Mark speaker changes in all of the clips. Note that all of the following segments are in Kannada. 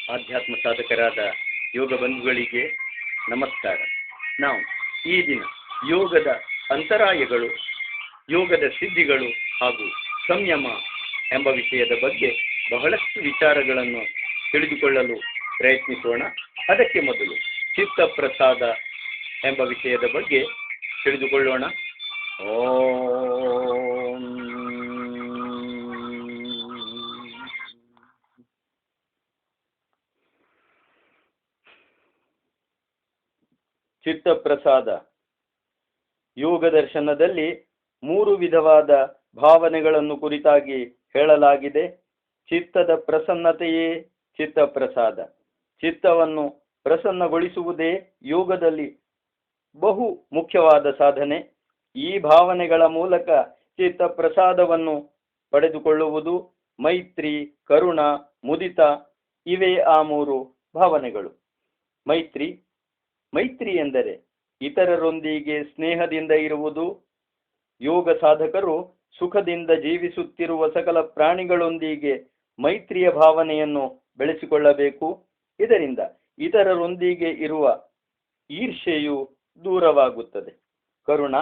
Speaker 1: ಆಧ್ಯಾತ್ಮ ಸಾಧಕರಾದ ಯೋಗ ಬಂಧುಗಳಿಗೆ ನಮಸ್ಕಾರ. ನಾವು ಈ ದಿನ ಯೋಗದ ಅಂತರಾಯಗಳು, ಯೋಗದ ಸಿದ್ಧಿಗಳು ಹಾಗೂ ಸಂಯಮ ಎಂಬ ವಿಷಯದ ಬಗ್ಗೆ ಬಹಳಷ್ಟು ವಿಚಾರಗಳನ್ನು ತಿಳಿದುಕೊಳ್ಳಲು ಪ್ರಯತ್ನಿಸೋಣ. ಅದಕ್ಕೆ ಮೊದಲು ಚಿತ್ತ ಪ್ರಸಾದ ಎಂಬ ವಿಷಯದ ಬಗ್ಗೆ ತಿಳಿದುಕೊಳ್ಳೋಣ. ಓಂ ಚಿತ್ತಪ್ರಸಾದ. ಯೋಗ ದರ್ಶನದಲ್ಲಿ 3 ವಿಧವಾದ ಭಾವನೆಗಳನ್ನು ಕುರಿತಾಗಿ ಹೇಳಲಾಗಿದೆ. ಚಿತ್ತದ ಪ್ರಸನ್ನತೆಯೇ ಚಿತ್ತಪ್ರಸಾದ. ಚಿತ್ತವನ್ನು ಪ್ರಸನ್ನಗೊಳಿಸುವುದೇ ಯೋಗದಲ್ಲಿ ಬಹು ಮುಖ್ಯವಾದ ಸಾಧನೆ. ಈ ಭಾವನೆಗಳ ಮೂಲಕ ಚಿತ್ತಪ್ರಸಾದವನ್ನು ಪಡೆದುಕೊಳ್ಳುವುದು. ಮೈತ್ರಿ, ಕರುಣ, ಮುದಿತ ಇವೇ ಆ 3 ಭಾವನೆಗಳು. ಮೈತ್ರಿ ಎಂದರೆ ಇತರರೊಂದಿಗೆ ಸ್ನೇಹದಿಂದ ಇರುವುದು. ಯೋಗ ಸಾಧಕರು ಸುಖದಿಂದ ಜೀವಿಸುತ್ತಿರುವ ಸಕಲ ಪ್ರಾಣಿಗಳೊಂದಿಗೆ ಮೈತ್ರಿಯ ಭಾವನೆಯನ್ನು ಬೆಳೆಸಿಕೊಳ್ಳಬೇಕು. ಇದರಿಂದ ಇತರರೊಂದಿಗೆ ಇರುವ ಈರ್ಷ್ಯೆಯು ದೂರವಾಗುತ್ತದೆ. ಕರುಣ,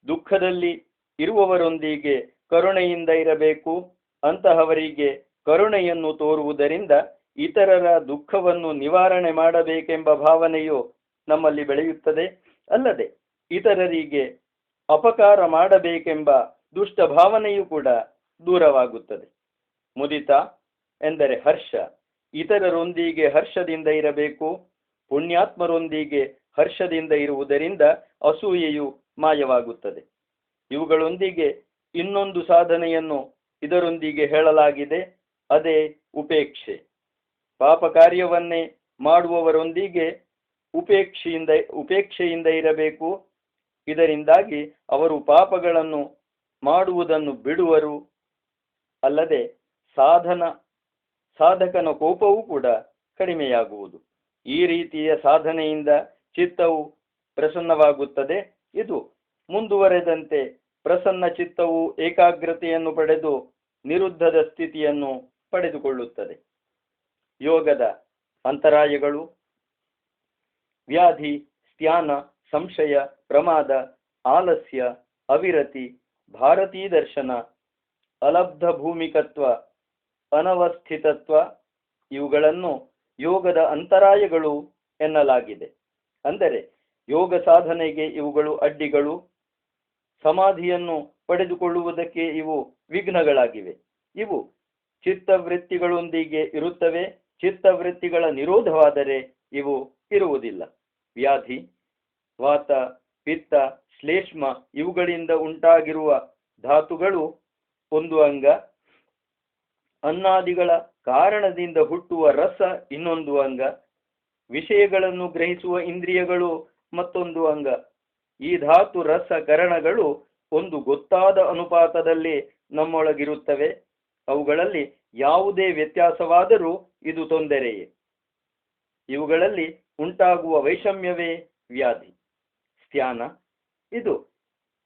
Speaker 1: ದುಃಖದಲ್ಲಿ ಇರುವವರೊಂದಿಗೆ ಕರುಣೆಯಿಂದ ಇರಬೇಕು. ಅಂತಹವರಿಗೆ ಕರುಣೆಯನ್ನು ತೋರುವುದರಿಂದ ಇತರರ ದುಃಖವನ್ನು ನಿವಾರಣೆ ಮಾಡಬೇಕೆಂಬ ಭಾವನೆಯು ನಮ್ಮಲ್ಲಿ ಬೆಳೆಯುತ್ತದೆ. ಅಲ್ಲದೆ ಇತರರಿಗೆ ಅಪಕಾರ ಮಾಡಬೇಕೆಂಬ ದುಷ್ಟ ಭಾವನೆಯೂ ಕೂಡ ದೂರವಾಗುತ್ತದೆ. ಮುದಿತ ಎಂದರೆ ಹರ್ಷ. ಇತರರೊಂದಿಗೆ ಹರ್ಷದಿಂದ ಇರಬೇಕು. ಪುಣ್ಯಾತ್ಮರೊಂದಿಗೆ ಹರ್ಷದಿಂದ ಇರುವುದರಿಂದ ಅಸೂಯೆಯು ಮಾಯವಾಗುತ್ತದೆ. ಇವುಗಳೊಂದಿಗೆ ಇನ್ನೊಂದು ಸಾಧನೆಯನ್ನು ಇದರೊಂದಿಗೆ ಹೇಳಲಾಗಿದೆ. ಅದೇ ಉಪೇಕ್ಷೆ. ಪಾಪ ಕಾರ್ಯವನ್ನೇ ಮಾಡುವವರೊಂದಿಗೆ ಉಪೇಕ್ಷೆಯಿಂದ ಇರಬೇಕು. ಇದರಿಂದಾಗಿ ಅವರು ಪಾಪಗಳನ್ನು ಮಾಡುವುದನ್ನು ಬಿಡುವರು. ಅಲ್ಲದೆ ಸಾಧಕನ ಕೋಪವೂ ಕೂಡ ಕಡಿಮೆಯಾಗುವುದು. ಈ ರೀತಿಯ ಸಾಧನೆಯಿಂದ ಚಿತ್ತವು ಪ್ರಸನ್ನವಾಗುತ್ತದೆ. ಇದು ಮುಂದುವರೆದಂತೆ ಪ್ರಸನ್ನ ಚಿತ್ತವು ಏಕಾಗ್ರತೆಯನ್ನು ಪಡೆದು ನಿರುದ್ಧದ ಸ್ಥಿತಿಯನ್ನು ಪಡೆದುಕೊಳ್ಳುತ್ತದೆ. ಯೋಗದ ಅಂತರಾಯಗಳು: ವ್ಯಾಧಿ, ಸ್ತ್ಯಾನ, ಸಂಶಯ, ಪ್ರಮಾದ, ಆಲಸ್ಯ, ಅವಿರತಿ, ಭಾರತೀ ದರ್ಶನ, ಅಲಬ್ಧ ಭೂಮಿಕತ್ವ, ಅನವಸ್ಥಿತತ್ವ ಇವುಗಳನ್ನು ಯೋಗದ ಅಂತರಾಯಗಳು ಎನ್ನಲಾಗಿದೆ. ಅಂದರೆ ಯೋಗ ಸಾಧನೆಗೆ ಇವುಗಳು ಅಡ್ಡಿಗಳು. ಸಮಾಧಿಯನ್ನು ಪಡೆದುಕೊಳ್ಳುವುದಕ್ಕೆ ಇವು ವಿಘ್ನಗಳಾಗಿವೆ. ಇವು ಚಿತ್ತವೃತ್ತಿಗಳೊಂದಿಗೆ ಇರುತ್ತವೆ. ಚಿತ್ತವೃತ್ತಿಗಳ ನಿರೋಧವಾದರೆ ಇವು ಇರುವುದಿಲ್ಲ. ವ್ಯಾಧಿ, ವಾತ, ಪಿತ್ತ, ಶ್ಲೇಷ್ಮ ಇವುಗಳಿಂದ ಉಂಟಾಗಿರುವ ಧಾತುಗಳು ಒಂದು ಅಂಗ. ಅನ್ನಾದಿಗಳ ಕಾರಣದಿಂದ ಹುಟ್ಟುವ ರಸ ಇನ್ನೊಂದು ಅಂಗ. ವಿಷಯಗಳನ್ನು ಗ್ರಹಿಸುವ ಇಂದ್ರಿಯಗಳು ಮತ್ತೊಂದು ಅಂಗ. ಈ ಧಾತು ರಸ ಕರಣಗಳು ಒಂದು ಗೊತ್ತಾದ ಅನುಪಾತದಲ್ಲಿ ನಮ್ಮೊಳಗಿರುತ್ತವೆ. ಅವುಗಳಲ್ಲಿ ಯಾವುದೇ ವ್ಯತ್ಯಾಸವಾದರೂ ಇದು ತೊಂದರೆಯೇ. ಇವುಗಳಲ್ಲಿ ಉಂಟಾಗುವ ವೈಷಮ್ಯವೇ ವ್ಯಾಧಿ. ಸ್ತ್ಯಾನ, ಇದು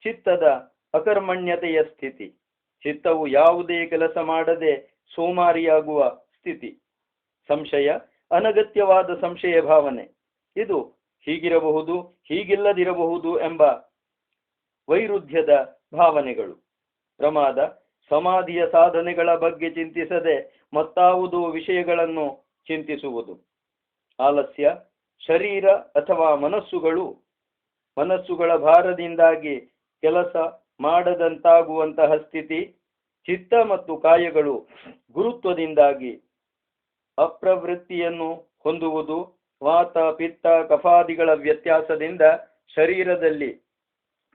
Speaker 1: ಚಿತ್ತದ ಅಕರ್ಮಣ್ಯತೆಯ ಸ್ಥಿತಿ. ಚಿತ್ತವು ಯಾವುದೇ ಕೆಲಸ ಮಾಡದೆ ಸೋಮಾರಿಯಾಗುವ ಸ್ಥಿತಿ. ಸಂಶಯ, ಅನಗತ್ಯವಾದ ಸಂಶಯ ಭಾವನೆ. ಇದು ಹೀಗಿರಬಹುದು, ಹೀಗಿಲ್ಲದಿರಬಹುದು ಎಂಬ ವೈರುಧ್ಯದ ಭಾವನೆಗಳು. ಪ್ರಮಾದ, ಸಮಾಧಿಯ ಸಾಧನೆಗಳ ಬಗ್ಗೆ ಚಿಂತಿಸದೆ ಮತ್ತಾವುದೋ ವಿಷಯಗಳನ್ನು ಚಿಂತಿಸುವುದು. ಆಲಸ್ಯ, ಶರೀರ ಅಥವಾ ಮನಸ್ಸುಗಳ ಭಾರದಿಂದಾಗಿ ಕೆಲಸ ಮಾಡದಂತಾಗುವಂತಹ ಸ್ಥಿತಿ. ಚಿತ್ತ ಮತ್ತು ಕಾಯಗಳು ಗುರುತ್ವದಿಂದಾಗಿ ಅಪ್ರವೃತ್ತಿಯನ್ನು ಹೊಂದುವುದು. ವಾತ, ಪಿತ್ತ, ಕಫಾದಿಗಳ ವ್ಯತ್ಯಾಸದಿಂದ ಶರೀರದಲ್ಲಿ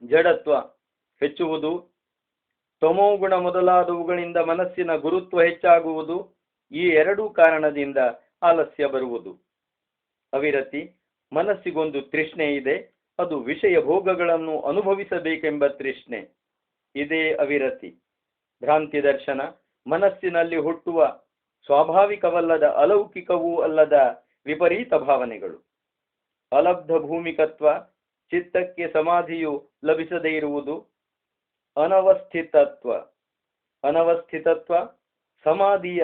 Speaker 1: ಜಡತ್ವ ಹೆಚ್ಚುವುದು. ತಮೋಗುಣ ಮೊದಲಾದವುಗಳಿಂದ ಮನಸ್ಸಿನ ಗುರುತ್ವ ಹೆಚ್ಚಾಗುವುದು. ಈ 2 ಕಾರಣದಿಂದ ಆಲಸ್ಯ ಬರುವುದು. ಅವಿರತಿ, ಮನಸ್ಸಿಗೊಂದು ತೃಷ್ಣೆ ಇದೆ. ಅದು ವಿಷಯ ಭೋಗಗಳನ್ನು ಅನುಭವಿಸಬೇಕೆಂಬ ತೃಷ್ಣೆ. ಇದೇ ಅವಿರತಿ. ಭ್ರಾಂತಿ ದರ್ಶನ, ಮನಸ್ಸಿನಲ್ಲಿ ಹುಟ್ಟುವ ಸ್ವಾಭಾವಿಕವಲ್ಲದ, ಅಲೌಕಿಕವೂ ಅಲ್ಲದ ವಿಪರೀತ ಭಾವನೆಗಳು. ಅಲಬ್ಧ ಭೂಮಿಕತ್ವ, ಚಿತ್ತಕ್ಕೆ ಸಮಾಧಿಯು ಲಭಿಸದೇ ಇರುವುದು. ಅನವಸ್ಥಿತತ್ವ, ಸಮಾಧಿಯ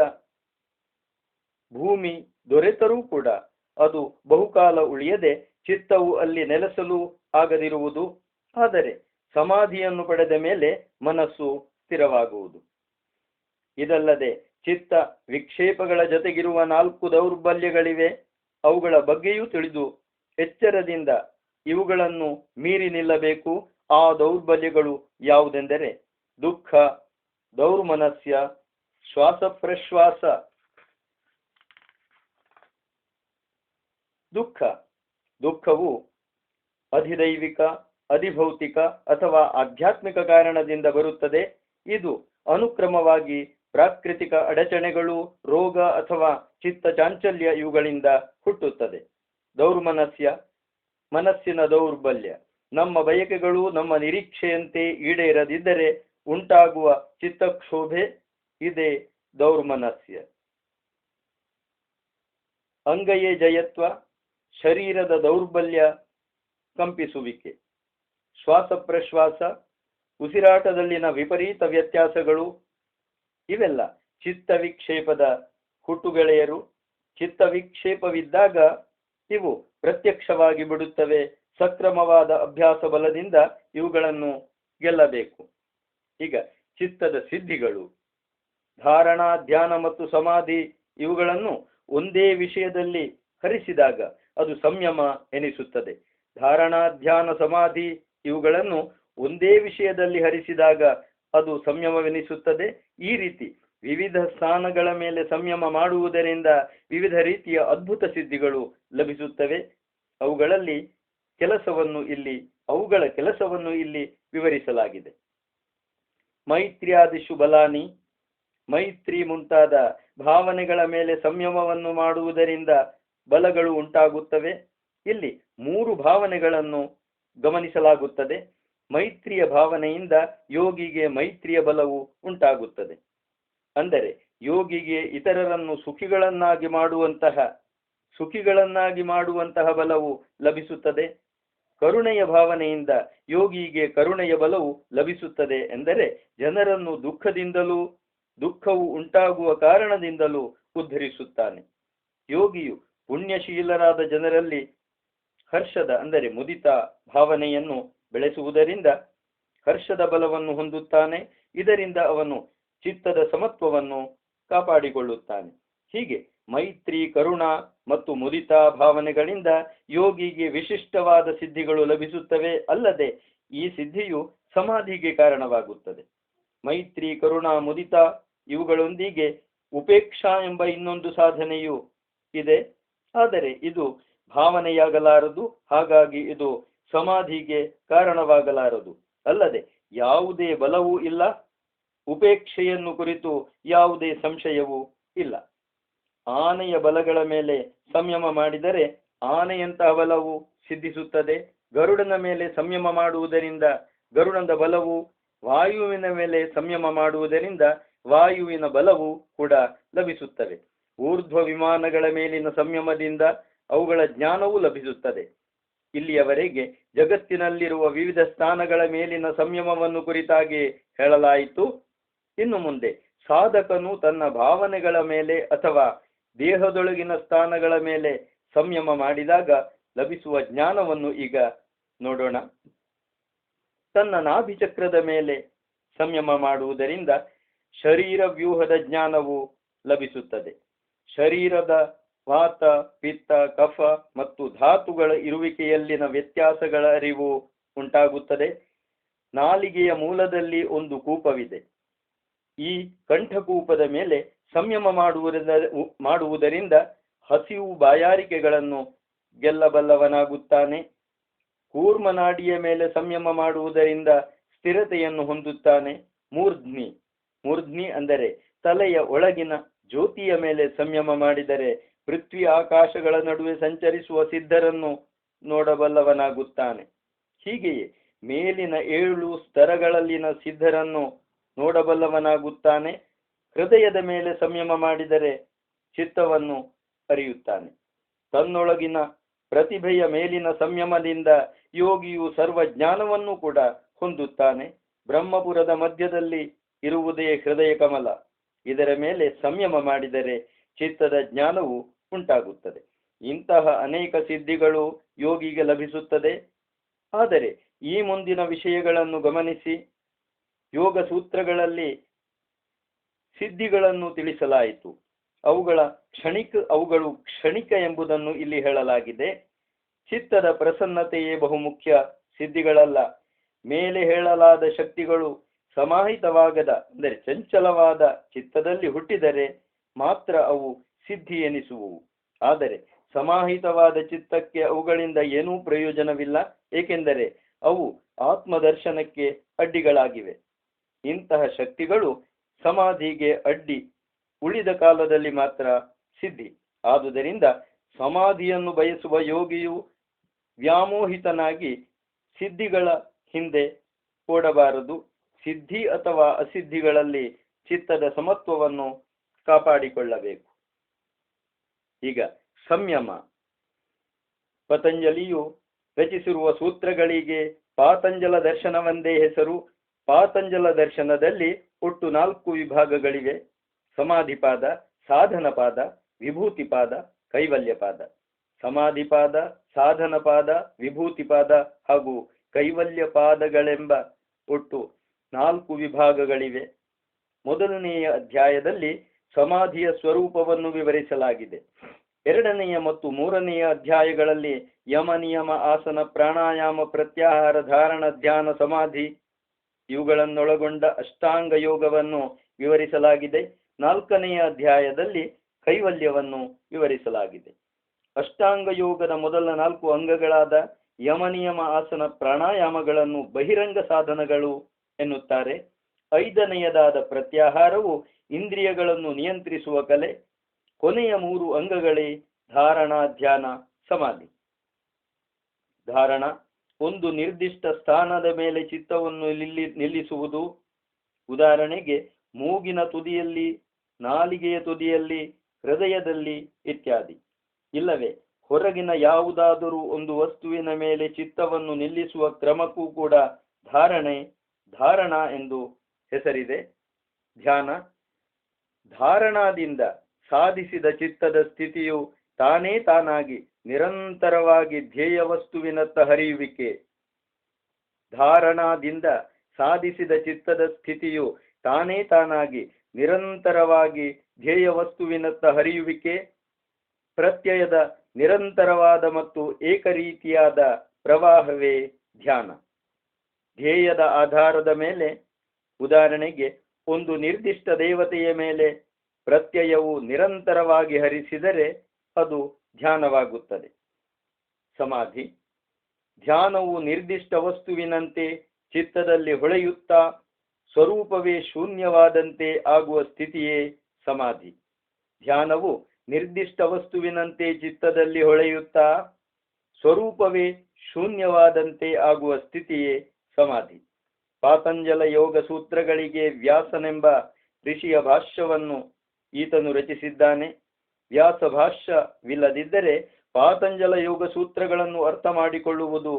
Speaker 1: ಭೂಮಿ ದೊರೆತರೂ ಕೂಡ ಅದು ಬಹುಕಾಲ ಉಳಿಯದೆ ಚಿತ್ತವು ಅಲ್ಲಿ ನೆಲೆಸಲು ಆಗದಿರುವುದು. ಆದರೆ ಸಮಾಧಿಯನ್ನು ಪಡೆದ ಮೇಲೆ ಮನಸ್ಸು ಸ್ಥಿರವಾಗುವುದು. ಇದಲ್ಲದೆ ಚಿತ್ತ ವಿಕ್ಷೇಪಗಳ ಜೊತೆಗಿರುವ 4 ದೌರ್ಬಲ್ಯಗಳಿವೆ. ಅವುಗಳ ಬಗ್ಗೆಯೂ ತಿಳಿದು ಎಚ್ಚರದಿಂದ ಇವುಗಳನ್ನು ಮೀರಿ ನಿಲ್ಲಬೇಕು. ಆ ದೌರ್ಬಲ್ಯಗಳು ಯಾವುದೆಂದರೆ ದುಃಖ, ದೌರ್ಮನಸ್ಯ, ಶ್ವಾಸ ಪ್ರಶ್ವಾಸ. ದುಃಖವು ಅಧಿದೈವಿಕ, ಅಧಿಭೌತಿಕ ಅಥವಾ ಆಧ್ಯಾತ್ಮಿಕ ಕಾರಣದಿಂದ ಬರುತ್ತದೆ. ಇದು ಅನುಕ್ರಮವಾಗಿ ಪ್ರಾಕೃತಿಕ ಅಡಚಣೆಗಳು, ರೋಗ ಅಥವಾ ಚಿತ್ತ ಚಾಂಚಲ್ಯ ಇವುಗಳಿಂದ ಹುಟ್ಟುತ್ತದೆ. ದೌರ್ಮನಸ್ಯ, ಮನಸ್ಸಿನ ದೌರ್ಬಲ್ಯ. ನಮ್ಮ ಬಯಕೆಗಳು ನಮ್ಮ ನಿರೀಕ್ಷೆಯಂತೆ ಈಡೇರದಿದ್ದರೆ ಉಂಟಾಗುವ ಚಿತ್ತಕ್ಷೋಭೆ, ಇದೇ ದೌರ್ಮನಸ್ಯ. ಅಂಗಯೇ ಜಯತ್ವ, ಶರೀರದ ದೌರ್ಬಲ್ಯ, ಕಂಪಿಸುವಿಕೆ. ಶ್ವಾಸ ಪ್ರಶ್ವಾಸ, ಉಸಿರಾಟದಲ್ಲಿನ ವಿಪರೀತ ವ್ಯತ್ಯಾಸಗಳು, ಇವೆಲ್ಲ ಚಿತ್ತ ವಿಕ್ಷೇಪದ ಹುಟ್ಟುಗೆಳೆಯರು. ಚಿತ್ತ ವಿಕ್ಷೇಪವಿದ್ದಾಗ ಇವು ಪ್ರತ್ಯಕ್ಷವಾಗಿ ಬಿಡುತ್ತವೆ. ಸಕ್ರಮವಾದ ಅಭ್ಯಾಸ ಬಲದಿಂದ ಇವುಗಳನ್ನು ಗೆಲ್ಲಬೇಕು. ಈಗ ಚಿತ್ತದ ಸಿದ್ಧಿಗಳು. ಧಾರಣ, ಧ್ಯಾನ ಮತ್ತು ಸಮಾಧಿ ಇವುಗಳನ್ನು ಒಂದೇ ವಿಷಯದಲ್ಲಿ ಹರಿಸಿದಾಗ ಅದು ಸಂಯಮ ಎನಿಸುತ್ತದೆ. ಧಾರಣ, ಧ್ಯಾನ, ಸಮಾಧಿ ಇವುಗಳನ್ನು ಒಂದೇ ವಿಷಯದಲ್ಲಿ ಹರಿಸಿದಾಗ ಅದು ಸಂಯಮವೆನಿಸುತ್ತದೆ. ಈ ರೀತಿ ವಿವಿಧ ಸ್ಥಾನಗಳ ಮೇಲೆ ಸಂಯಮ ಮಾಡುವುದರಿಂದ ವಿವಿಧ ರೀತಿಯ ಅದ್ಭುತ ಸಿದ್ಧಿಗಳು ಲಭಿಸುತ್ತವೆ. ಅವುಗಳ ಕೆಲಸವನ್ನು ಇಲ್ಲಿ ವಿವರಿಸಲಾಗಿದೆ. ಮೈತ್ರಿಯಾದಿಷು ಬಲಾನಿ, ಮೈತ್ರಿ ಮುಂತಾದ ಭಾವನೆಗಳ ಮೇಲೆ ಸಂಯಮವನ್ನು ಮಾಡುವುದರಿಂದ ಬಲಗಳು ಉಂಟಾಗುತ್ತವೆ. ಇಲ್ಲಿ 3 ಭಾವನೆಗಳನ್ನು ಗಮನಿಸಲಾಗುತ್ತದೆ. ಮೈತ್ರಿಯ ಭಾವನೆಯಿಂದ ಯೋಗಿಗೆ ಮೈತ್ರಿಯ ಬಲವು ಉಂಟಾಗುತ್ತದೆ. ಅಂದರೆ ಯೋಗಿಗೆ ಇತರರನ್ನು ಸುಖಿಗಳನ್ನಾಗಿ ಮಾಡುವಂತಹ ಬಲವು ಲಭಿಸುತ್ತದೆ. ಕರುಣೆಯ ಭಾವನೆಯಿಂದ ಯೋಗಿಗೆ ಕರುಣೆಯ ಬಲವು ಲಭಿಸುತ್ತದೆ. ಎಂದರೆ ಜನರನ್ನು ದುಃಖವು ಉಂಟಾಗುವ ಕಾರಣದಿಂದಲೂ ಉದ್ಧರಿಸುತ್ತಾನೆ. ಯೋಗಿಯು ಪುಣ್ಯಶೀಲರಾದ ಜನರಲ್ಲಿ ಹರ್ಷದ ಅಂದರೆ ಮುದಿತ ಭಾವನೆಯನ್ನು ಬೆಳೆಸುವುದರಿಂದ ಹರ್ಷದ ಬಲವನ್ನು ಹೊಂದುತ್ತಾನೆ. ಇದರಿಂದ ಅವನು ಚಿತ್ತದ ಸಮತ್ವವನ್ನು ಕಾಪಾಡಿಕೊಳ್ಳುತ್ತಾನೆ. ಹೀಗೆ ಮೈತ್ರಿ, ಕರುಣಾ ಮತ್ತು ಮುದಿತ ಭಾವನೆಗಳಿಂದ ಯೋಗಿಗೆ ವಿಶಿಷ್ಟವಾದ ಸಿದ್ಧಿಗಳು ಲಭಿಸುತ್ತವೆ. ಅಲ್ಲದೆ ಈ ಸಿದ್ಧಿಯು ಸಮಾಧಿಗೆ ಕಾರಣವಾಗುತ್ತದೆ. ಮೈತ್ರಿ, ಕರುಣಾ, ಮುದಿತ ಇವುಗಳೊಂದಿಗೆ ಉಪೇಕ್ಷಾ ಎಂಬ ಇನ್ನೊಂದು ಸಾಧನೆಯೂ ಇದೆ. ಆದರೆ ಇದು ಭಾವನೆಯಾಗಲಾರದು. ಹಾಗಾಗಿ ಇದು ಸಮಾಧಿಗೆ ಕಾರಣವಾಗಲಾರದು. ಅಲ್ಲದೆ ಯಾವುದೇ ಬಲವೂ ಇಲ್ಲ. ಉಪೇಕ್ಷೆಯನ್ನು ಕುರಿತು ಯಾವುದೇ ಸಂಶಯವೂ ಇಲ್ಲ. ಆನೆಯ ಬಲಗಳ ಮೇಲೆ ಸಂಯಮ ಮಾಡಿದರೆ ಆನೆಯಂತಹ ಬಲವು ಸಿದ್ಧಿಸುತ್ತದೆ. ಗರುಡನ ಮೇಲೆ ಸಂಯಮ ಮಾಡುವುದರಿಂದ ಗರುಡನ ಬಲವು, ವಾಯುವಿನ ಮೇಲೆ ಸಂಯಮ ಮಾಡುವುದರಿಂದ ವಾಯುವಿನ ಬಲವು ಕೂಡ ಲಭಿಸುತ್ತವೆ. ಊರ್ಧ್ವ ವಿಮಾನಗಳ ಮೇಲಿನ ಸಂಯಮದಿಂದ ಅವುಗಳ ಜ್ಞಾನವೂ ಲಭಿಸುತ್ತದೆ. ಇಲ್ಲಿಯವರೆಗೆ ಜಗತ್ತಿನಲ್ಲಿರುವ ವಿವಿಧ ಸ್ಥಾನಗಳ ಮೇಲಿನ ಸಂಯಮವನ್ನು ಕುರಿತಾಗಿ ಹೇಳಲಾಯಿತು. ಇನ್ನು ಮುಂದೆ ಸಾಧಕನು ತನ್ನ ಭಾವನೆಗಳ ಮೇಲೆ ಅಥವಾ ದೇಹದೊಳಗಿನ ಸ್ಥಾನಗಳ ಮೇಲೆ ಸಂಯಮ ಮಾಡಿದಾಗ ಲಭಿಸುವ ಜ್ಞಾನವನ್ನು ಈಗ ನೋಡೋಣ. ತನ್ನ ನಾಭಿಚಕ್ರದ ಮೇಲೆ ಸಂಯಮ ಮಾಡುವುದರಿಂದ ಶರೀರ ವ್ಯೂಹದ ಜ್ಞಾನವು ಲಭಿಸುತ್ತದೆ. ಶರೀರದ ವಾತ, ಪಿತ್ತ, ಕಫ ಮತ್ತು ಧಾತುಗಳ ಇರುವಿಕೆಯಲ್ಲಿನ ವ್ಯತ್ಯಾಸಗಳ ಅರಿವು ಉಂಟಾಗುತ್ತದೆ. ನಾಲಿಗೆಯ ಮೂಲದಲ್ಲಿ ಒಂದು ಕೂಪವಿದೆ. ಈ ಕಂಠಕೂಪದ ಮೇಲೆ ಸಂಯಮ ಮಾಡುವುದರಿಂದ ಹಸಿವು, ಬಾಯಾರಿಕೆಗಳನ್ನು ಗೆಲ್ಲಬಲ್ಲವನಾಗುತ್ತಾನೆ. ಕೂರ್ಮನಾಡಿಯ ಮೇಲೆ ಸಂಯಮ ಮಾಡುವುದರಿಂದ ಸ್ಥಿರತೆಯನ್ನು ಹೊಂದುತ್ತಾನೆ. ಮೂರ್ಧ್ನಿ ಅಂದರೆ ತಲೆಯ ಒಳಗಿನ ಜ್ಯೋತಿಯ ಮೇಲೆ ಸಂಯಮ ಮಾಡಿದರೆ ಪೃಥ್ವಿ ಆಕಾಶಗಳ ನಡುವೆ ಸಂಚರಿಸುವ ಸಿದ್ಧರನ್ನು ನೋಡಬಲ್ಲವನಾಗುತ್ತಾನೆ. ಹೀಗೆಯೇ ಮೇಲಿನ 7 ಸ್ತರಗಳಲ್ಲಿನ ಸಿದ್ಧರನ್ನು ನೋಡಬಲ್ಲವನಾಗುತ್ತಾನೆ. ಹೃದಯದ ಮೇಲೆ ಸಂಯಮ ಮಾಡಿದರೆ ಚಿತ್ತವನ್ನು ಅರಿಯುತ್ತಾನೆ. ತನ್ನೊಳಗಿನ ಪ್ರತಿಭೆಯ ಮೇಲಿನ ಸಂಯಮದಿಂದ ಯೋಗಿಯು ಸರ್ವಜ್ಞಾನವನ್ನು ಕೂಡ ಹೊಂದುತ್ತಾನೆ. ಬ್ರಹ್ಮಪುರದ ಮಧ್ಯದಲ್ಲಿ ಇರುವುದೇ ಹೃದಯ ಕಮಲ. ಇದರ ಮೇಲೆ ಸಂಯಮ ಮಾಡಿದರೆ ಚಿತ್ತದ ಜ್ಞಾನವು ಉಂಟಾಗುತ್ತದೆ. ಇಂತಹ ಅನೇಕ ಸಿದ್ಧಿಗಳು ಯೋಗಿಗೆ ಲಭಿಸುತ್ತದೆ. ಆದರೆ ಈ ಮುಂದಿನ ವಿಷಯಗಳನ್ನು ಗಮನಿಸಿ, ಯೋಗ ಸೂತ್ರಗಳಲ್ಲಿ ಸಿದ್ಧಿಗಳನ್ನು ತಿಳಿಸಲಾಯಿತು. ಅವುಗಳು ಕ್ಷಣಿಕ ಎಂಬುದನ್ನು ಇಲ್ಲಿ ಹೇಳಲಾಗಿದೆ. ಚಿತ್ತದ ಪ್ರಸನ್ನತೆಯೇ ಬಹುಮುಖ್ಯ, ಸಿದ್ಧಿಗಳಲ್ಲ. ಮೇಲೆ ಹೇಳಲಾದ ಶಕ್ತಿಗಳು ಸಮಾಹಿತವಾಗದ ಅಂದರೆ ಚಂಚಲವಾದ ಚಿತ್ತದಲ್ಲಿ ಹುಟ್ಟಿದರೆ ಮಾತ್ರ ಅವು ಸಿದ್ಧಿ ಎನಿಸುವುವು. ಆದರೆ ಸಮಾಹಿತವಾದ ಚಿತ್ತಕ್ಕೆ ಅವುಗಳಿಂದ ಏನೂ ಪ್ರಯೋಜನವಿಲ್ಲ, ಏಕೆಂದರೆ ಅವು ಆತ್ಮದರ್ಶನಕ್ಕೆ ಅಡ್ಡಿಗಳಾಗಿವೆ. ಇಂತಹ ಶಕ್ತಿಗಳು ಸಮಾಧಿಗೆ ಅಡ್ಡಿ, ಉಳಿದ ಕಾಲದಲ್ಲಿ ಮಾತ್ರ ಸಿದ್ಧಿ. ಆದುದರಿಂದ ಸಮಾಧಿಯನ್ನು ಬಯಸುವ ಯೋಗಿಯು ವ್ಯಾಮೋಹಿತನಾಗಿ ಸಿದ್ಧಿಗಳ ಹಿಂದೆ ಓಡಬಾರದು. ಸಿದ್ಧಿ ಅಥವಾ ಅಸಿದ್ಧಿಗಳಲ್ಲಿ ಚಿತ್ತದ ಸಮತ್ವವನ್ನು ಕಾಪಾಡಿಕೊಳ್ಳಬೇಕು. ಈಗ ಸಂಯಮ. ಪತಂಜಲಿಯು ರಚಿಸಿರುವ ಸೂತ್ರಗಳಿಗೆ ಪಾತಂಜಲ ದರ್ಶನವೆಂದೇ ಹೆಸರು. ಪಾತಂಜಲ ದರ್ಶನದಲ್ಲಿ ಒಟ್ಟು 4 ವಿಭಾಗಗಳಿವೆ: ಸಮಾಧಿಪಾದ, ಸಾಧನಪಾದ, ವಿಭೂತಿಪಾದ, ಕೈವಲ್ಯಪಾದ. ಸಮಾಧಿಪಾದ, ಸಾಧನಪಾದ, ವಿಭೂತಿಪಾದ ಹಾಗೂ ಕೈವಲ್ಯಪಾದಗಳೆಂಬ ಒಟ್ಟು 4 ವಿಭಾಗಗಳಿವೆ. ಮೊದಲನೆಯ ಅಧ್ಯಾಯದಲ್ಲಿ ಸಮಾಧಿಯ ಸ್ವರೂಪವನ್ನು ವಿವರಿಸಲಾಗಿದೆ. 2ನೆಯ ಮತ್ತು 3ನೆಯ ಅಧ್ಯಾಯಗಳಲ್ಲಿ ಯಮ, ನಿಯಮ, ಆಸನ, ಪ್ರಾಣಾಯಾಮ, ಪ್ರತ್ಯಾಹಾರ, ಧಾರಣ, ಧ್ಯಾನ, ಸಮಾಧಿ ಇವುಗಳನ್ನೊಳಗೊಂಡ ಅಷ್ಟಾಂಗ ಯೋಗವನ್ನು ವಿವರಿಸಲಾಗಿದೆ. 4ನೆಯ ಅಧ್ಯಾಯದಲ್ಲಿ ಕೈವಲ್ಯವನ್ನು ವಿವರಿಸಲಾಗಿದೆ. ಅಷ್ಟಾಂಗ ಯೋಗದ ಮೊದಲ 4 ಅಂಗಗಳಾದ ಯಮ, ನಿಯಮ, ಆಸನ, ಪ್ರಾಣಾಯಾಮಗಳನ್ನು ಬಹಿರಂಗ ಸಾಧನಗಳು ಎನ್ನುತ್ತಾರೆ. 5ನೆಯದಾದ ಪ್ರತ್ಯಾಹಾರವು ಇಂದ್ರಿಯಗಳನ್ನು ನಿಯಂತ್ರಿಸುವ ಕಲೆ. ಕೊನೆಯ 3 ಅಂಗಗಳೇ ಧಾರಣ, ಧ್ಯಾನ, ಸಮಾಧಿ. ಧಾರಣ ಒಂದು ನಿರ್ದಿಷ್ಟ ಸ್ಥಾನದ ಮೇಲೆ ಚಿತ್ತವನ್ನು ನಿಲ್ಲಿಸುವುದು. ಉದಾಹರಣೆಗೆ ಮೂಗಿನ ತುದಿಯಲ್ಲಿ, ನಾಲಿಗೆಯ ತುದಿಯಲ್ಲಿ, ಹೃದಯದಲ್ಲಿ ಇತ್ಯಾದಿ. ಇಲ್ಲವೇ ಹೊರಗಿನ ಯಾವುದಾದರೂ ಒಂದು ವಸ್ತುವಿನ ಮೇಲೆ ಚಿತ್ತವನ್ನು ನಿಲ್ಲಿಸುವ ಕ್ರಮಕ್ಕೂ ಕೂಡ ಧಾರಣ ಎಂದು ಹೆಸರಿದೆ. ಧ್ಯಾನ ಧಾರಣಾದಿಂದ ಸಾಧಿಸಿದ ಚಿತ್ತದ ಸ್ಥಿತಿಯು ತಾನೇ ತಾನಾಗಿ ನಿರಂತರವಾಗಿ ಧ್ಯೇಯ ವಸ್ತುವಿನತ್ತ ಹರಿಯುವಿಕೆ. ಧಾರಣಾದಿಂದ ಸಾಧಿಸಿದ ಚಿತ್ತದ ಸ್ಥಿತಿಯು ತಾನೇ ತಾನಾಗಿ ನಿರಂತರವಾಗಿ ಧ್ಯೇಯ ವಸ್ತುವಿನತ್ತ ಹರಿಯುವಿಕೆ. ಪ್ರತ್ಯಯದ ನಿರಂತರವಾದ ಮತ್ತು ಏಕರೀತಿಯಾದ ಪ್ರವಾಹವೇ ಧ್ಯಾನ. ಧ್ಯೇಯದ ಆಧಾರದ ಮೇಲೆ, ಉದಾಹರಣೆಗೆ ಒಂದು ನಿರ್ದಿಷ್ಟ ದೇವತೆಯ ಮೇಲೆ ಪ್ರತ್ಯಯವು ನಿರಂತರವಾಗಿ ಹರಿಸಿದರೆ ಅದು ಧ್ಯಾನವಾಗುತ್ತದೆ. ಸಮಾಧಿ ಧ್ಯಾನವು ನಿರ್ದಿಷ್ಟ ವಸ್ತುವಿನಂತೆ ಚಿತ್ತದಲ್ಲಿ ಹೊಳೆಯುತ್ತಾ ಸ್ವರೂಪವೇ ಶೂನ್ಯವಾದಂತೆ ಆಗುವ ಸ್ಥಿತಿಯೇ ಸಮಾಧಿ. ಧ್ಯಾನವು ನಿರ್ದಿಷ್ಟ ವಸ್ತುವಿನಂತೆ ಚಿತ್ತದಲ್ಲಿ ಹೊಳೆಯುತ್ತಾ ಸ್ವರೂಪವೇ ಶೂನ್ಯವಾದಂತೆ ಆಗುವ ಸ್ಥಿತಿಯೇ ಸಮಾಧಿ. ಪಾತಂಜಲ ಯೋಗ ಸೂತ್ರಗಳಿಗೆ ವ್ಯಾಸನೆಂಬ ಋಷಿಯ ಭಾಷ್ಯವನ್ನು ಈತನು ರಚಿಸಿದ್ದಾನೆ. ವ್ಯಾಸ ಭಾಷ್ಯವಿಲ್ಲದಿದ್ದರೆ ಪಾತಂಜಲ ಯೋಗ ಸೂತ್ರಗಳನ್ನು ಅರ್ಥ ಮಾಡಿಕೊಳ್ಳುವುದು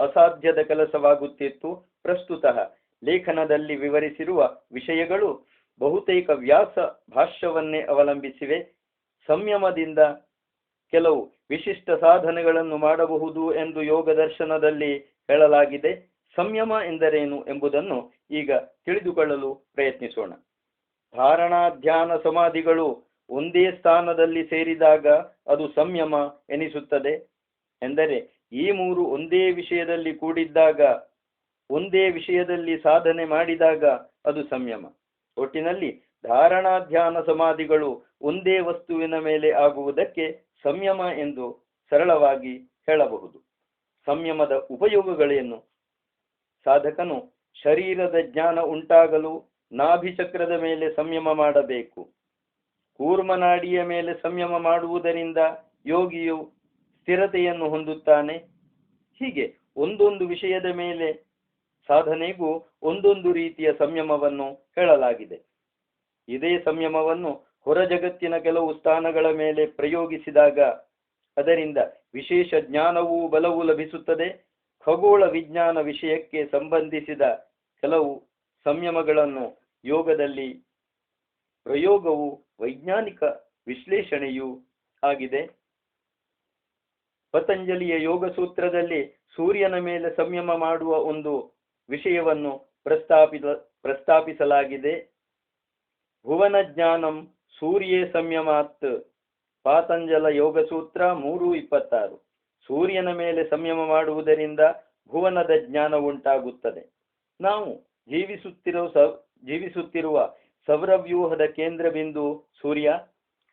Speaker 1: ಅಸಾಧ್ಯದ ಕೆಲಸವಾಗುತ್ತಿತ್ತು. ಪ್ರಸ್ತುತ ಲೇಖನದಲ್ಲಿ ವಿವರಿಸಿರುವ ವಿಷಯಗಳು ಬಹುತೇಕ ವ್ಯಾಸ ಭಾಷ್ಯವನ್ನೇ ಅವಲಂಬಿಸಿವೆ. ಸಂಯಮದಿಂದ ಕೆಲವು ವಿಶಿಷ್ಟ ಸಾಧನೆಗಳನ್ನು ಮಾಡಬಹುದು ಎಂದು ಯೋಗ ದರ್ಶನದಲ್ಲಿ ಹೇಳಲಾಗಿದೆ. ಸಂಯಮ ಎಂದರೇನು ಎಂಬುದನ್ನು ಈಗ ತಿಳಿದುಕೊಳ್ಳಲು ಪ್ರಯತ್ನಿಸೋಣ. ಧಾರಣಾ, ಧ್ಯಾನ, ಸಮಾಧಿಗಳು ಒಂದೇ ಸ್ಥಾನದಲ್ಲಿ ಸೇರಿದಾಗ ಅದು ಸಂಯಮ ಎನಿಸುತ್ತದೆ. ಎಂದರೆ ಈ 3 ಒಂದೇ ವಿಷಯದಲ್ಲಿ ಕೂಡಿದ್ದಾಗ, ಒಂದೇ ವಿಷಯದಲ್ಲಿ ಸಾಧನೆ ಮಾಡಿದಾಗ ಅದು ಸಂಯಮ. ಒಟ್ಟಿನಲ್ಲಿ ಧಾರಣಾ, ಧ್ಯಾನ, ಸಮಾಧಿಗಳು ಒಂದೇ ವಸ್ತುವಿನ ಮೇಲೆ ಆಗುವುದಕ್ಕೆ ಸಂಯಮ ಎಂದು ಸರಳವಾಗಿ ಹೇಳಬಹುದು. ಸಂಯಮದ ಉಪಯೋಗಗಳೇನು? ಸಾಧಕನು ಶರೀರದ ಜ್ಞಾನ ಉಂಟಾಗಲು ನಾಭಿಚಕ್ರದ ಮೇಲೆ ಸಂಯಮ ಮಾಡಬೇಕು. ಕೂರ್ಮನಾಡಿಯ ಮೇಲೆ ಸಂಯಮ ಮಾಡುವುದರಿಂದ ಯೋಗಿಯು ಸ್ಥಿರತೆಯನ್ನು ಹೊಂದುತ್ತಾನೆ. ಹೀಗೆ ಒಂದೊಂದು ವಿಷಯದ ಮೇಲೆ ಸಾಧನೆಗೂ ಒಂದೊಂದು ರೀತಿಯ ಸಂಯಮವನ್ನು ಹೇಳಲಾಗಿದೆ. ಇದೇ ಸಂಯಮವನ್ನು ಹೊರ ಜಗತ್ತಿನ ಕೆಲವು ಸ್ಥಾನಗಳ ಮೇಲೆ ಪ್ರಯೋಗಿಸಿದಾಗ ಅದರಿಂದ ವಿಶೇಷ ಜ್ಞಾನವೂ ಬಲವೂ ಲಭಿಸುತ್ತದೆ. ಖಗೋಳ ವಿಜ್ಞಾನ ವಿಷಯಕ್ಕೆ ಸಂಬಂಧಿಸಿದ ಕೆಲವು ಸಂಯಮಗಳನ್ನು ಯೋಗದಲ್ಲಿ ಪ್ರಯೋಗವು, ವೈಜ್ಞಾನಿಕ ವಿಶ್ಲೇಷಣೆಯು ಆಗಿದೆ. ಪತಂಜಲಿಯ ಯೋಗ ಸೂತ್ರದಲ್ಲಿ ಸೂರ್ಯನ ಮೇಲೆ ಸಂಯಮ ಮಾಡುವ ಒಂದು ವಿಷಯವನ್ನು ಪ್ರಸ್ತಾಪಿಸಲಾಗಿದೆ. ಭುವನ ಜ್ಞಾನಂ ಸೂರ್ಯೇ ಸಂಯಮಾತ್. ಪಾತಂಜಲ ಯೋಗ ಸೂತ್ರ 3:26. ಸೂರ್ಯನ ಮೇಲೆ ಸಂಯಮ ಮಾಡುವುದರಿಂದ ಭುವನದ ಜ್ಞಾನ ಉಂಟಾಗುತ್ತದೆ. ನಾವು ಜೀವಿಸುತ್ತಿರುವ ಸೌರವ್ಯೂಹದ ಕೇಂದ್ರ ಬಿಂದು ಸೂರ್ಯ.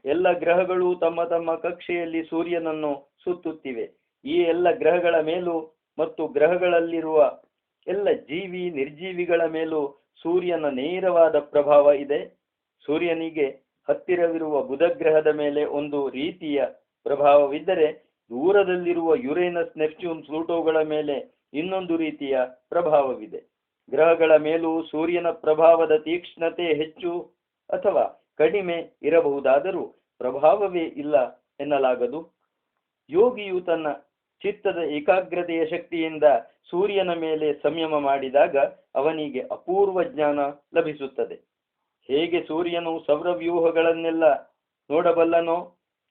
Speaker 1: ಎಲ್ಲ ಗ್ರಹಗಳು ತಮ್ಮ ತಮ್ಮ ಕಕ್ಷೆಯಲ್ಲಿ ಸೂರ್ಯನನ್ನು ಸುತ್ತುತ್ತಿವೆ. ಈ ಎಲ್ಲ ಗ್ರಹಗಳ ಮೇಲೂ ಮತ್ತು ಗ್ರಹಗಳಲ್ಲಿರುವ ಎಲ್ಲ ಜೀವಿ ನಿರ್ಜೀವಿಗಳ ಮೇಲೂ ಸೂರ್ಯನ ನೇರವಾದ ಪ್ರಭಾವ ಇದೆ. ಸೂರ್ಯನಿಗೆ ಹತ್ತಿರವಿರುವ ಬುಧ ಗ್ರಹದ ಮೇಲೆ ಒಂದು ರೀತಿಯ ಪ್ರಭಾವವಿದ್ದರೆ, ದೂರದಲ್ಲಿರುವ ಯುರೇನಸ್, ನೆಪ್ಟ್ಯೂನ್, ಪ್ಲೂಟೋಗಳ ಮೇಲೆ ಇನ್ನೊಂದು ರೀತಿಯ ಪ್ರಭಾವವಿದೆ. ಗ್ರಹಗಳ ಮೇಲೂ ಸೂರ್ಯನ ಪ್ರಭಾವದ ತೀಕ್ಷ್ಣತೆ ಹೆಚ್ಚು ಅಥವಾ ಕಡಿಮೆ ಇರಬಹುದಾದರೂ ಪ್ರಭಾವವೇ ಇಲ್ಲ ಎನ್ನಲಾಗದು. ಯೋಗಿಯು ತನ್ನ ಚಿತ್ತದ ಏಕಾಗ್ರತೆಯ ಶಕ್ತಿಯಿಂದ ಸೂರ್ಯನ ಮೇಲೆ ಸಂಯಮ ಮಾಡಿದಾಗ ಅವನಿಗೆ ಅಪೂರ್ವ ಜ್ಞಾನ ಲಭಿಸುತ್ತದೆ. ಹೇಗೆ ಸೂರ್ಯನು ಸೌರವ್ಯೂಹಗಳನ್ನೆಲ್ಲ ನೋಡಬಲ್ಲನೋ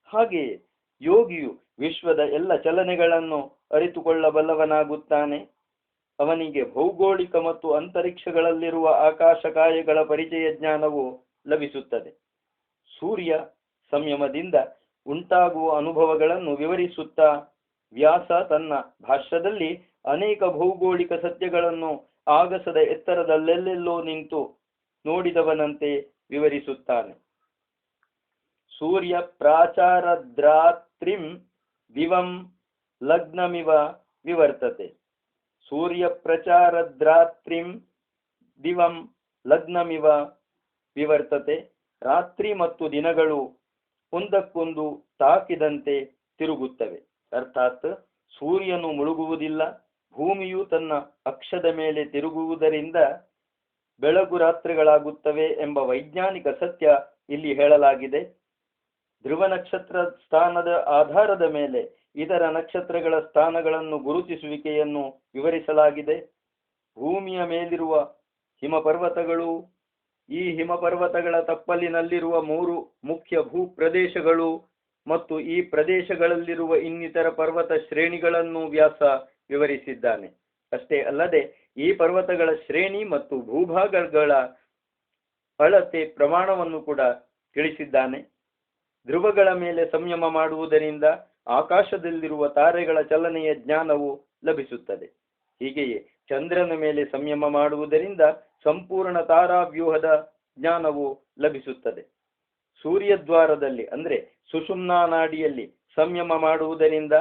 Speaker 1: ಹಾಗೆಯೇ ಯೋಗಿಯು ವಿಶ್ವದ ಎಲ್ಲ ಚಲನೆಗಳನ್ನು ಅರಿತುಕೊಳ್ಳಬಲ್ಲವನಾಗುತ್ತಾನೆ. ಅವನಿಗೆ ಭೌಗೋಳಿಕ ಮತ್ತು ಅಂತರಿಕ್ಷಗಳಲ್ಲಿರುವ ಆಕಾಶಕಾಯಗಳ ಪರಿಚಯ ಜ್ಞಾನವು ಲಭಿಸುತ್ತದೆ. ಸೂರ್ಯ ಸಂಯಮದಿಂದ ಉಂಟಾಗುವ ಅನುಭವಗಳನ್ನು ವಿವರಿಸುತ್ತಾ ವ್ಯಾಸ ತನ್ನ ಭಾಷ್ಯದಲ್ಲಿ ಅನೇಕ ಭೌಗೋಳಿಕ ಸತ್ಯಗಳನ್ನು ಆಗಸದ ಎತ್ತರದಲ್ಲೆಲ್ಲೆಲ್ಲೋ ನಿಂತು ನೋಡಿದವನಂತೆ ವಿವರಿಸುತ್ತಾನೆ. ಸೂರ್ಯ ಪ್ರಾಚಾರದ್ರಾತ್ರಿಂ ದಿವಂ ಲಗ್ನಮಿವ ವಿವರ್ತತೆ. ಸೂರ್ಯ ಪ್ರಚಾರದ್ರಾತ್ರಿಂ ದಿವಂ ಲಗ್ನಮಿವ ವಿವರ್ತತೆ. ರಾತ್ರಿ ಮತ್ತು ದಿನಗಳು ಒಂದಕ್ಕೊಂದು ತಾಕಿದಂತೆ ತಿರುಗುತ್ತವೆ. ಅರ್ಥಾತ್ ಸೂರ್ಯನು ಮುಳುಗುವುದಿಲ್ಲ, ಭೂಮಿಯು ತನ್ನ ಅಕ್ಷದ ಮೇಲೆ ತಿರುಗುವುದರಿಂದ ಬೆಳಗು ರಾತ್ರಿಗಳಾಗುತ್ತವೆ ಎಂಬ ವೈಜ್ಞಾನಿಕ ಸತ್ಯ ಇಲ್ಲಿ ಹೇಳಲಾಗಿದೆ. ಧ್ರುವ ನಕ್ಷತ್ರ ಸ್ಥಾನದ ಆಧಾರದ ಮೇಲೆ ಇತರ ನಕ್ಷತ್ರಗಳ ಸ್ಥಾನಗಳನ್ನು ಗುರುತಿಸುವಿಕೆಯನ್ನು ವಿವರಿಸಲಾಗಿದೆ. ಭೂಮಿಯ ಮೇಲಿರುವ ಹಿಮಪರ್ವತಗಳು, ಈ ಹಿಮಪರ್ವತಗಳ ತಪ್ಪಲಿನಲ್ಲಿರುವ 3 ಮುಖ್ಯ ಭೂ ಪ್ರದೇಶಗಳು ಮತ್ತು ಈ ಪ್ರದೇಶಗಳಲ್ಲಿರುವ ಇನ್ನಿತರ ಪರ್ವತ ಶ್ರೇಣಿಗಳನ್ನು ವ್ಯಾಸ ವಿವರಿಸಿದ್ದಾನೆ. ಅಷ್ಟೇ ಅಲ್ಲದೆ ಈ ಪರ್ವತಗಳ ಶ್ರೇಣಿ ಮತ್ತು ಭೂಭಾಗಗಳ ಅಳತೆ ಪ್ರಮಾಣವನ್ನು ಕೂಡ ತಿಳಿಸಿದ್ದಾನೆ. ಧ್ರುವಗಳ ಮೇಲೆ ಸಂಯಮ ಮಾಡುವುದರಿಂದ ಆಕಾಶದಲ್ಲಿರುವ ತಾರೆಗಳ ಚಲನೆಯ ಜ್ಞಾನವು ಲಭಿಸುತ್ತದೆ. ಹೀಗೆಯೇ ಚಂದ್ರನ ಮೇಲೆ ಸಂಯಮ ಮಾಡುವುದರಿಂದ ಸಂಪೂರ್ಣ ತಾರಾವ್ಯೂಹದ ಜ್ಞಾನವು ಲಭಿಸುತ್ತದೆ. ಸೂರ್ಯದ್ವಾರದಲ್ಲಿ ಅಂದರೆ ಸುಷುಮ್ನಾ ನಾಡಿಯಲ್ಲಿ ಸಂಯಮ ಮಾಡುವುದರಿಂದ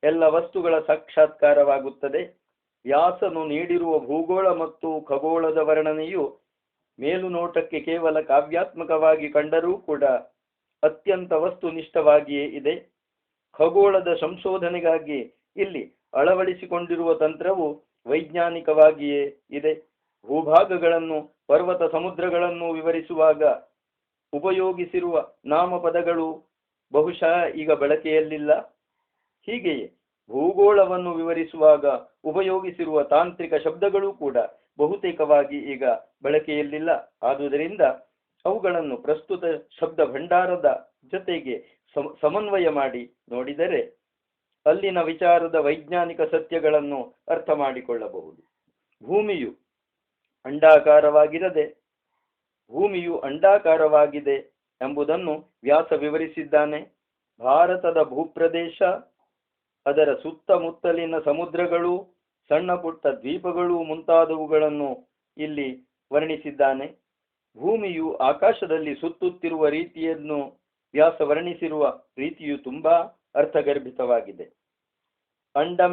Speaker 1: ಎಲ್ಲ ವಸ್ತುಗಳ ಸಾಕ್ಷಾತ್ಕಾರವಾಗುತ್ತದೆ. ವ್ಯಾಸನು ನೀಡಿರುವ ಭೂಗೋಳ ಮತ್ತು ಖಗೋಳದ ವರ್ಣನೆಯು ಮೇಲುನೋಟಕ್ಕೆ ಕೇವಲ ಕಾವ್ಯಾತ್ಮಕವಾಗಿ ಕಂಡರೂ ಕೂಡ ಅತ್ಯಂತ ವಸ್ತುನಿಷ್ಠವಾಗಿಯೇ ಇದೆ. ಖಗೋಳದ ಸಂಶೋಧನೆಗಾಗಿ ಇಲ್ಲಿ ಅಳವಡಿಸಿಕೊಂಡಿರುವ ತಂತ್ರವು ವೈಜ್ಞಾನಿಕವಾಗಿಯೇ ಇದೆ. ಭೂಭಾಗಗಳನ್ನು, ಪರ್ವತ ಸಮುದ್ರಗಳನ್ನು ವಿವರಿಸುವಾಗ ಉಪಯೋಗಿಸಿರುವ ನಾಮಪದಗಳು ಬಹುಶಃ ಈಗ ಬಳಕೆಯಲ್ಲಿಲ್ಲ. ಹೀಗೆಯೇ ಭೂಗೋಳವನ್ನು ವಿವರಿಸುವಾಗ ಉಪಯೋಗಿಸಿರುವ ತಾಂತ್ರಿಕ ಶಬ್ದಗಳು ಕೂಡ ಬಹುತೇಕವಾಗಿ ಈಗ ಬಳಕೆಯಲ್ಲಿಲ್ಲ. ಆದುದರಿಂದ ಅವುಗಳನ್ನು ಪ್ರಸ್ತುತ ಶಬ್ದ ಭಂಡಾರದ ಜೊತೆಗೆ ಸಮನ್ವಯ ಮಾಡಿ ನೋಡಿದರೆ ಅಲ್ಲಿನ ವಿಚಾರದ ವೈಜ್ಞಾನಿಕ ಸತ್ಯಗಳನ್ನು ಅರ್ಥ ಮಾಡಿಕೊಳ್ಳಬಹುದು. ಭೂಮಿಯು ಅಂಡಾಕಾರವಾಗಿದೆ ಎಂಬುದನ್ನು ವ್ಯಾಸ ವಿವರಿಸಿದ್ದಾನೆ. ಭಾರತದ ಭೂಪ್ರದೇಶ, ಅದರ ಸುತ್ತಮುತ್ತಲಿನ ಸಮುದ್ರಗಳು, ಸಣ್ಣ ಪುಟ್ಟ ದ್ವೀಪಗಳು ಮುಂತಾದವುಗಳನ್ನು ಇಲ್ಲಿ ವರ್ಣಿಸಿದ್ದಾನೆ. ಭೂಮಿಯು ಆಕಾಶದಲ್ಲಿ ಸುತ್ತುತ್ತಿರುವ ರೀತಿಯನ್ನು ವ್ಯಾಸ ವರ್ಣಿಸಿರುವ ರೀತಿಯು ತುಂಬಾ ಅರ್ಥಗರ್ಭಿತವಾಗಿದೆ. ಅಂಡಂ